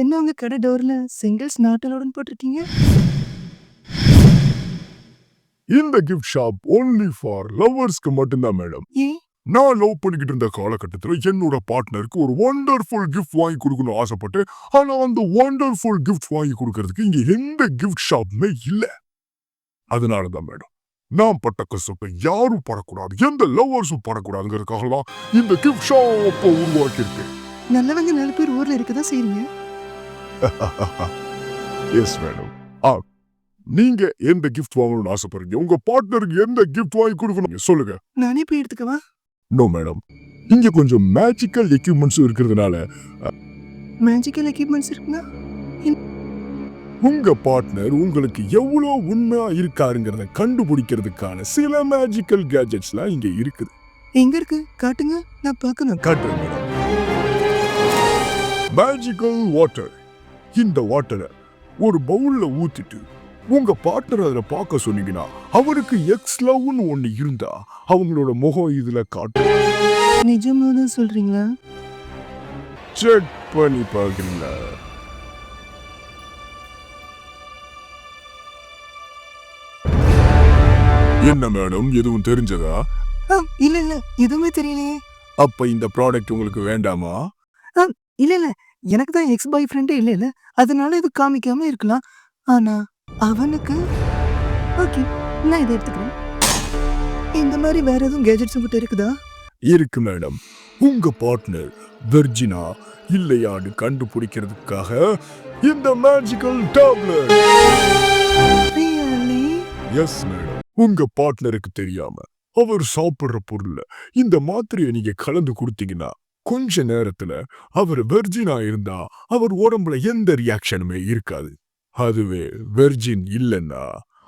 என்ன உங்க கடை டோர்ல சிங்கிள்ஸ் நாட் அலோவ்டுன்னு போட்டிருக்கீங்க? இந்த கிஃப்ட் ஷாப் ஒன்லி ஃபார் லவ்வர்ஸ்க்கு மட்டும்தான் மேடம். ஏன்? நான் லவ் பண்ணிக்கிட்டு இருந்த காலகட்டத்துல என்னோட பார்ட்னருக்கு ஒரு வண்டர்ஃபுல் கிஃப்ட் வாங்கி கொடுக்கணும்னு ஆசைப்பட்டு, ஆனா அந்த வண்டர்ஃபுல் கிஃப்ட் வாங்கி கொடுக்கறதுக்கு இங்க எந்த கிஃப்ட் ஷாப்புமே இல்ல. அதனாலதான் மேடம் நான் பட்ட கஷ்டத்தை யாரும் படக்கூடாது, எந்த லவ்வர்ஸும் படக்கூடாதுங்கிறதுக்காக தான் இந்த கிஃப்ட் ஷாப்பை உருவாக்கியிருக்கேன். நல்லவங்க 4 பேர் ஊர்ல இருக்கதா செய்றீங்க. Yes madam. நீங்க எந்த கிஃப்ட் வாங்கணும்னு ஆசைப்படுறீங்க? உங்க பார்ட்னருக்கு எந்த கிஃப்ட் வாங்கி கொடுக்கணும் சொல்லுங்க. நானே போய் எடுத்துக்கவா? நோ மேடம், இங்க கொஞ்சம் மேஜிக்கல் எக்யூப்மெண்ட்ஸும் இருக்கிறதுனால மேஜிக்கல் எக்யூப்மெண்ட்ஸ் இருக்குன்னா உங்க பார்ட்னர் உங்களுக்கு எவ்வளவு உண்மையா இருக்காருங்கிறத கண்டுபிடிக்கிறதுக்கான சில மேஜிக்கல் கேஜெட்ஸ்லாம் இங்க இருக்குது. எங்க இருக்கு? காட்டுங்க, நான் பார்க்கணும். காட்டுறேன் மேடம். Magical water. இந்த வாட்டரை ஒரு பவுல்ல ஊத்திட்டு உங்க பார்ட்னர் அதுல பார்க்க சொன்னீங்கன்னா அவருக்கு எக்ஸ் லவ்னு ஒண்ணு இருந்தா அவங்களோட முகம் இதுல காட்டும். நிஜமாதான் சொல்றீங்களா? செக் பண்ணி பாக்குறீங்களா? என்ன மேடம், எதுவும் தெரிஞ்சதா? இல்ல இல்ல, எதுவுமே தெரியலையே. அப்ப இந்த ப்ராடக்ட் உங்களுக்கு வேண்டாமா? இல்ல இல்ல, எனக்கு தான் எக்ஸ் பாய் ஃப்ரெண்டே இல்ல இல்ல, அதனால இது காமிக்காம இருக்கலாம். ஆனா அவனுக்கு ஓகே, நான் இதை எடுத்துக்கிறேன். இந்த மாதிரி வேற எதுவும் கேஜெட்ஸ் உங்ககிட்ட இருக்குதா? இருக்கு மேடம். உங்க பார்ட்னர் வெர்ஜினா இல்லையான்னு கண்டுபிடிக்கிறதுக்காக இந்த magical tablet. Really? Yes madam. உங்க பார்ட்னருக்கு தெரியாம அவர் சாப்பிடுற பொருள்ல இந்த மாத்திரையை நீங்க கலந்து கொடுத்தீங்கன்னா கொஞ்ச நேரத்துல அவர் வெர்ஜினா இருந்தா அவர் உடம்புல எந்த ரியாக்ஷனுமே இருக்காது. அதுவே வெர்ஜின் இல்லைன்னா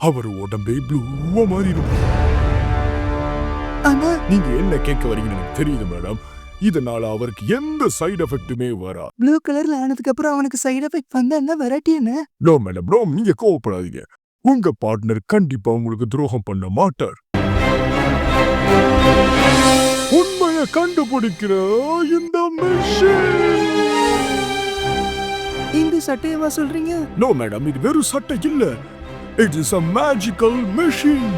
அவர் உடம்பே ப்ளூவா மாறிடும். ஆனா நீங்க என்ன கேட்க வரீங்கன்னு எனக்கு தெரியுது மேடம். இதனால அவருக்கு எந்த சைடு எஃபெக்ட்டுமே வரா. ப்ளூ கலர்ல ஆனதுக்கு அப்புறம் அவனுக்கு சைடு எஃபெக்ட் வந்தா என்ன வெரைட்டி என்ன? நோ மேடம், நோ, நீங்க கோவப்படாதீங்க. உங்க பார்ட்னர் கண்டிப்பா உங்களுக்கு துரோகம் பண்ண மாட்டார். உண்மையை கண்டுபிடிக்கிற இந்த மெஷின். இந்த சட்டையவா சொல்றீங்க? நோ மேடம், இது வெறும் சட்டை இல்ல. It is a magical machine.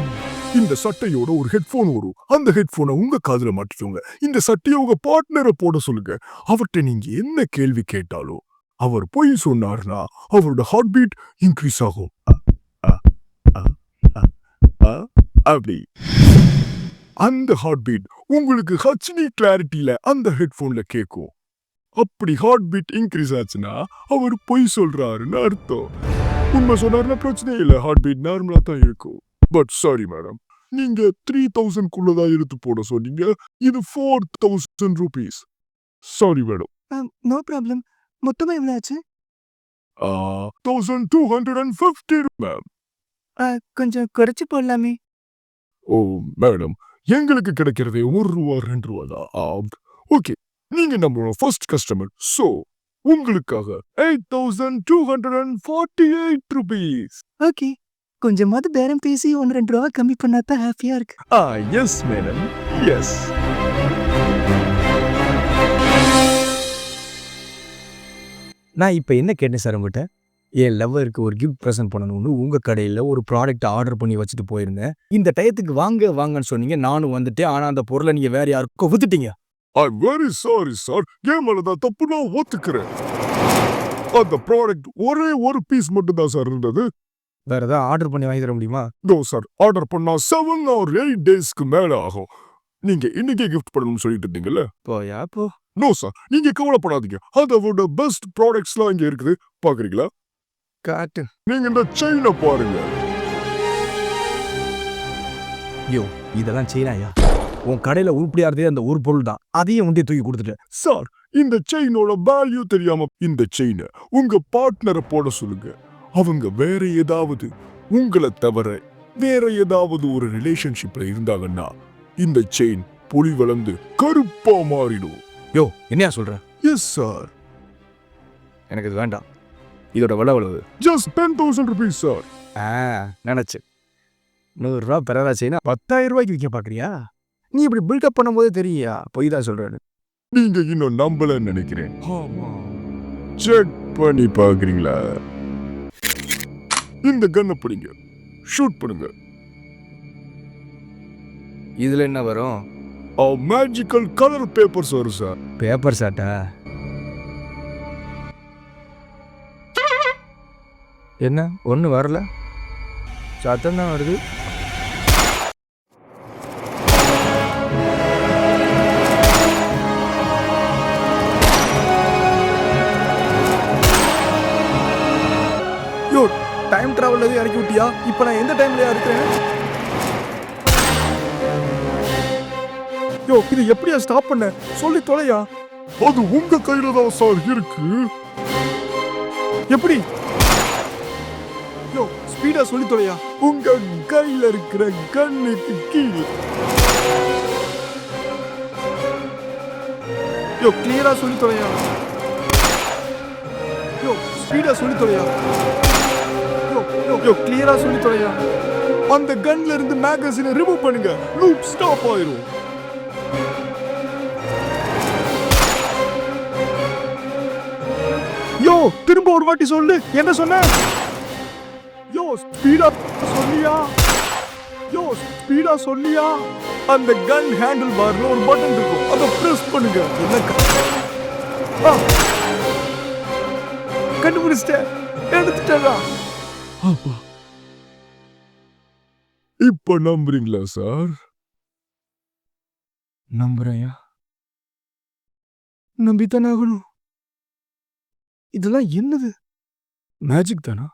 இந்த சட்டையோட ஒரு ஹெட்போன் வரும். அந்த ஹெட்போனை உங்க காதுல மாட்டிக்கோங்க. இந்த சட்டையை உங்க பார்ட்னரை போட சொல்லுங்க. அவர்கிட்ட நீங்க என்ன கேள்வி கேட்டாலும் அவர் பொய் சொன்னார்னா அவரோட ஹார்ட் பீட் இன்க்ரீஸ் ஆகும். அப்படி அந்த ஹார்ட் பீட் உங்களுக்கு ஹச்டி கிளாரிட்டியில அந்த ஹெட்போன்ல கேட்கும். அப்படி ஹார்ட் பீட் இன்க்ரீஸ் ஆச்சுன்னா அவர் பொய் சொல்றாருன்னு அர்த்தம். உண்மை சொன்னார்னா பிரச்சனை இல்லை, ஹார்ட் பீட் நார்மலா தான் இருக்கும். பட் சாரி மேடம், நீங்க 3000 எடுத்து போட சொன்னீங்க. இது 4000 rupees. Sorry madam. No problem. மொத்தமா எவ்வளவு ஆச்சு? 1250 மேம். கொஞ்சம் குறைச்சு போடலாமே. ஓ மேடம், எங்களுக்கு கிடைக்கிறதே ₹1 ₹2 தான். ஓகே, நீங்க நம்மளோட ஃபர்ஸ்ட் கஸ்டமர். சோ உங்களுக்காக 8248 rupees. ஓகே, கொஞ்சமாவது பேரம் பேசி 1-2 ரூபா கம்மி பண்ணாதான் ஹாப்பியா இருக்கு. Yes madam, yes. நான் இப்போ என்ன கேட்டேன் சார் உங்கள்கிட்ட? என் லவ்வருக்கு ஒரு கிஃப்ட் ப்ரெசென்ட் பண்ணணும்னு உங்கள் கடையில் ஒரு ப்ராடக்ட் ஆர்டர் பண்ணி வச்சுட்டு போயிருந்தேன். இந்த டயத்துக்கு வாங்கன்னு சொன்னீங்க, நானும் வந்துட்டேன். ஆனால் அந்த பொருளை நீங்கள் வேற யாருக்கும் வித்துட்டீங்க. I'm very sorry sir. என் மேலதான் தப்பு, நான் ஒத்துக்கிறேன். அந்த ப்ராடக்ட் ஒரே ஒரு பீஸ் மட்டும் தான் சார் இருந்தது. வேற ஏதாவது ஆர்டர் பண்ணி வாங்கி தர முடியுமா? நோ சார், ஆர்டர் பண்ணா 7 or 8 daysக்கு மேல ஆகும். நீங்க இன்னைக்கே கிஃப்ட் பண்ணணும்னு சொல்லிட்டு இருந்தீங்கல்ல. போயா போ. நோ சார், நீங்க கவலைப்படாதீங்க. அதோட பெஸ்ட் ப்ராடக்ட்ஸ்லாம் இங்க இருக்குது. பாக்குறீங்களா? காட்டு. நீங்க இந்த செயினை பாருங்க. யோ, இதெல்லாம் செய்யறாயா? உன் கடையில உருப்படியாரதே அந்த ஒரு பொருள் தான். அதையும் உண்டே தூக்கி கொடுத்துட்டேன். சார், இந்த செயினோட வேல்யூ தெரியாம இந்த செயினை உங்க பார்ட்னரை போட சொல்லுங்க. அவங்க வேற ஏதாவது உங்களை தவிர வேற ஏதாவது ஒரு ரிலேஷன்ஷிப்ல இருந்தாங்கன்னா இந்த செயின் புலி வளர்ந்து கருப்பா மாறிடும். யோ, என்னையா சொல்ற? Yes sir. எனக்கு இது வேண்டாம். இதோட விலை எவ்வளவு? Just 10,000 rupees sir. நினைச்சு 100 ரூபா பெறதா செய்யினா 10,000 ரூபாய்க்கு விற்க பாக்குறியா? நீ இப்படி பில்டப் பண்ணும்போது தெரியா பொய் தான் சொல்றாரு. நீங்க இன்னும் நம்பலன்னு நினைக்கிறேன். செக் பண்ணி பாக்குறீங்களா? இந்த கன்னை பிடிங்க, ஷூட் பண்ணுங்க. இதுல என்ன வரும்? மேஜிக்கல் கலர் பேப்பர்ஸ் வரும் சார். பேப்பர் சாட்டா? என்ன ஒண்ணு வரல, சத்தம் தான் வருது. யோ, டைம் டிராவல் எதுவும் இறக்கி விட்டியா? இப்ப நான் எந்த டைம்லயா இருக்கிறேன்? யோ, இது எப்படியா ஸ்டாப் பண்ண? சொல்லி தொலையா. அது உங்க கையில தான் சார் இருக்கு. எப்படி? யோ, ஸ்பீடா சொல்லி தொலையா. உங்க கையில இருக்கிற கண்ணுக்கு கீழே. யோ, கிளியரா சொல்லி தொலையா. யோ, ஸ்பீடா சொல்லி தொலையா. யோ யோ யோ கிளியரா சொல்லி தொலையா. அந்த கன்ல இருந்து மேகசினை ரிமூவ் பண்ணுங்க. லூப் ஸ்டாப் ஆயிரும். யோ, திரும்ப ஒரு வாட்டி சொல்லு. என்ன சொன்ன? யோ, ஸ்பீடா சொல்லியா? யோ, ஸ்பீடா சொல்லியா? அந்த கன் ஹேண்டில் பார்ல ஒரு பட்டன் இருக்கும், அதை பிரஸ் பண்ணுங்க. கண்டுபிடிச்சிட்டேன், எடுத்துட்டா. இப்ப நம்புறீங்களா சார்? நம்புறேயா? நம்பித்தானே ஆகணும். இதெல்லாம் என்னது? மேஜிக் தானா?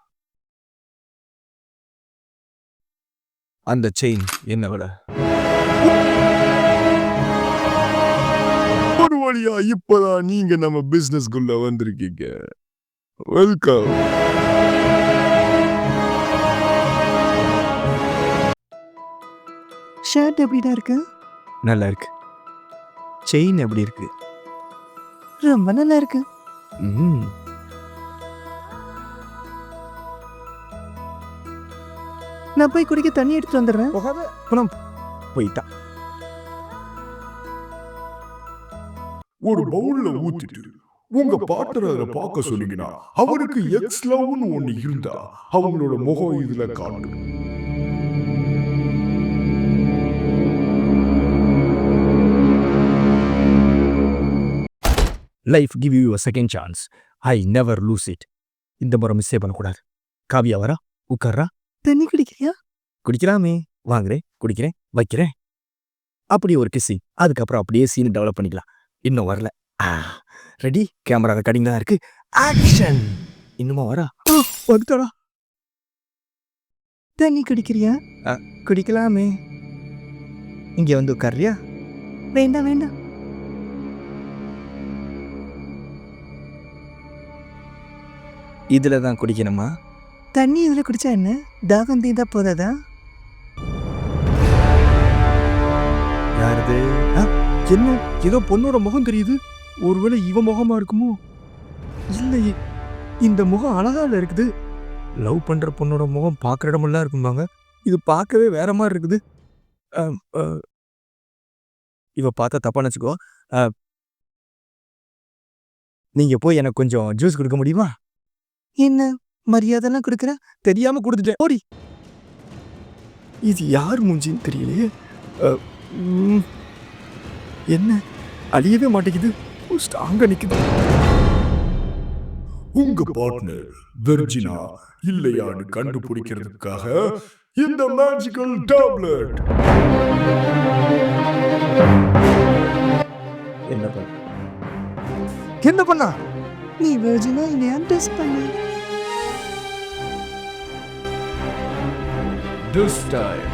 அந்த செயின் என்ன விட? ஒரு வழியா இப்பதான் நீங்க நம்ம பிசினஸ்க்குள்ள வந்திருக்கீங்க. வெல்கம். ஷர்ட் எப்படிடா இருக்கு? நல்லா இருக்கு. செயின் எப்படி இருக்கு? ரொம்ப நல்லா இருக்கு. நான் போய் குடிக்க தண்ணி எடுத்து வந்துடுறேன். போயிட்டா. ஒரு பவுல்ல ஊத்திட்டு உங்க பார்ட்னர் அதை பார்க்க சொன்னீங்கன்னா அவருக்கு எக்ஸ் லவ்னு ஒண்ணு இருந்தா அவங்களோட முகம் இதுல காட்டும். Life give you a second chance. I never lose it. இந்த முறை மிஸ்ஸே பண்ணக்கூடாது. காவியா வரா, உட்கார்றா. தண்ணி குடிக்கிறியா? குடிக்கலாமே. வாங்குறேன், குடிக்கிறேன், வைக்கிறேன். அப்படி ஒரு கிசி. அதுக்கப்புறம் அப்படியே சீன் டெவலப் பண்ணிக்கலாம். இன்னும் வரல. ரெடி? கேமரா ரெக்கார்டிங் தான் இருக்கு. ஆக்ஷன். இன்னுமா வரா? வந்துட்டாடா. தண்ணி குடிக்கிறியா? குடிக்கலாமே. இங்கே வந்து உட்கார்றியா? வேண்டாம் வேண்டாம். இதுல தான் குடிக்கணுமா? தண்ணி இதுல குடிச்சா என்ன? தாகம் தீந்தா போதாதா? யாருது? என்ன ஏதோ பொண்ணோட முகம் தெரியுது. ஒருவேளை இவ முகமா இருக்குமோ? இல்லையே, இந்த முகம் அழகா இருக்குது. லவ் பண்ற பொண்ணோட முகம் பார்க்குற இடமெல்லாம் இருக்கும்பாங்க. இது பார்க்கவே வேற மாதிரி இருக்குது. இவ பார்த்தா தப்பா நினச்சிக்கோ. நீங்க போய் எனக்கு கொஞ்சம் ஜூஸ் கொடுக்க முடியுமா? என்ன மரியாதைலாம் கொடுக்குற? தெரியாம கொடுத்துட்டேன். ஓடி. இது யார் மூஞ்சின்னு தெரியலையே. என்ன அழியவே மாட்டேங்குது. ஸ்ட்ராங்கா நிக்குது. உங்க பார்ட்னர் வெர்ஜினா இல்லையான்னு கண்டுபிடிக்கிறதுக்காக இந்த மேஜிக்கல் டேப்லெட். என்ன பண்ண? என்ன பண்ணா? நீ வெர்ஜினா இல்லையா டெஸ்ட் பண்ணு. This time